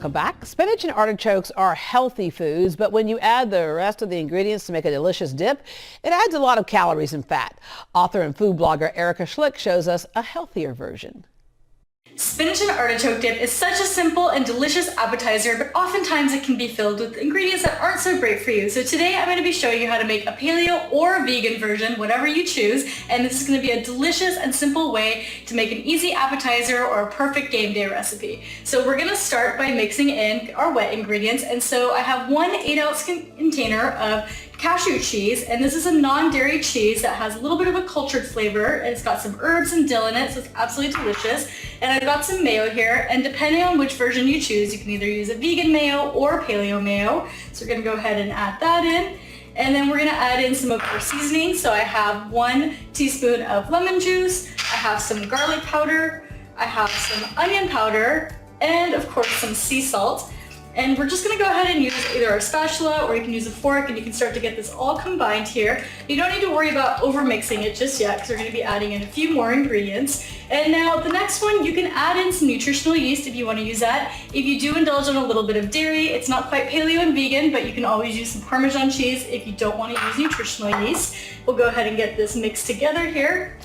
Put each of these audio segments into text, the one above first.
welcome back. Spinach and artichokes are healthy foods, but when you add the rest of the ingredients to make a delicious dip, it adds a lot of calories and fat. Author and food blogger Erica Schlick shows us a healthier version. Spinach and artichoke dip is such a simple and delicious appetizer, but oftentimes it can be filled with ingredients that aren't so great for you. So today I'm going to be showing you how to make a paleo or a vegan version, whatever you choose, and this is going to be a delicious and simple way to make an easy appetizer or a perfect game day recipe. So we're going to start by mixing in our wet ingredients, and so I have one 8-ounce container of cashew cheese, and this is a non-dairy cheese that has a little bit of a cultured flavor, and it's got some herbs and dill in it, so it's absolutely delicious. And I've got some mayo here, and depending on which version you choose, you can either use a vegan mayo or paleo mayo. So we're going to go ahead and add that in, and then we're going to add in some of our seasoning. So I have 1 teaspoon of lemon juice, I have some garlic powder, I have some onion powder, and of course some sea salt. And we're just going to go ahead and use either a spatula or you can use a fork, and you can start to get this all combined here. You don't need to worry about over mixing it just yet because we're going to be adding in a few more ingredients. And now the next one, you can add in some nutritional yeast if you want to use that. If you do indulge in a little bit of dairy, it's not quite paleo and vegan, but you can always use some Parmesan cheese if you don't want to use nutritional yeast. We'll go ahead and get this mixed together here.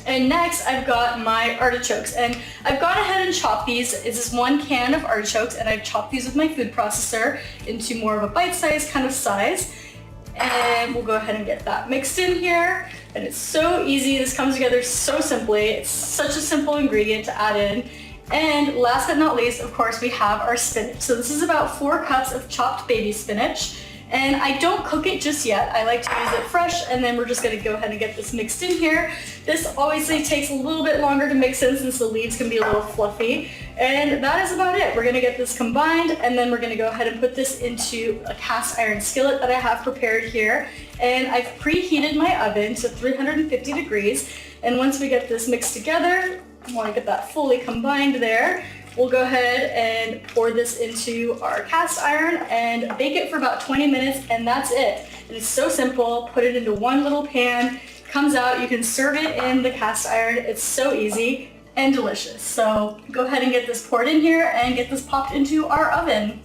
And next I've got my artichokes, and I've gone ahead and chopped these. It's just 1 can of artichokes, and I've chopped these with my food processor into more of a bite-sized kind of size. And we'll go ahead and get that mixed in here. And it's so easy. This comes together so simply. It's such a simple ingredient to add in. And last but not least, of course, we have our spinach. So this is about 4 cups of chopped baby spinach. And I don't cook it just yet. I like to use it fresh, and then we're just going to go ahead and get this mixed in here. This obviously takes a little bit longer to mix in since the leaves can be a little fluffy. And that is about it. We're going to get this combined, and then we're going to go ahead and put this into a cast iron skillet that I have prepared here. And I've preheated my oven to 350 degrees. And once we get this mixed together, I want to get that fully combined there. We'll go ahead and pour this into our cast iron and bake it for about 20 minutes, and that's it. And it's so simple. Put it into one little pan, comes out, you can serve it in the cast iron. It's so easy and delicious. So go ahead and get this poured in here and get this popped into our oven.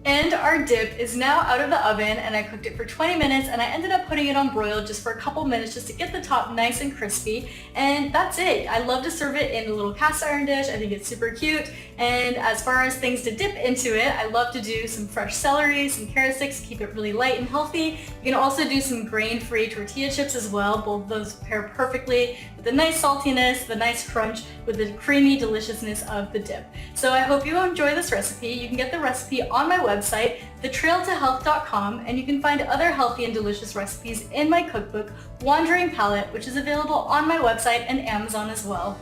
And our dip is now out of the oven, and I cooked it for 20 minutes, and I ended up putting it on broil just for a couple minutes just to get the top nice and crispy. And that's it. I love to serve it in a little cast iron dish. I think it's super cute. And as far as things to dip into it, I love to do some fresh celery, some carrot sticks, keep it really light and healthy. You can also do some grain-free tortilla chips as well. Both of those pair perfectly with the nice saltiness, the nice crunch, with the creamy deliciousness of the dip. So I hope you enjoy this recipe. You can get the recipe on my website, thetrailtohealth.com, and you can find other healthy and delicious recipes in my cookbook, Wandering Palate, which is available on my website and Amazon as well.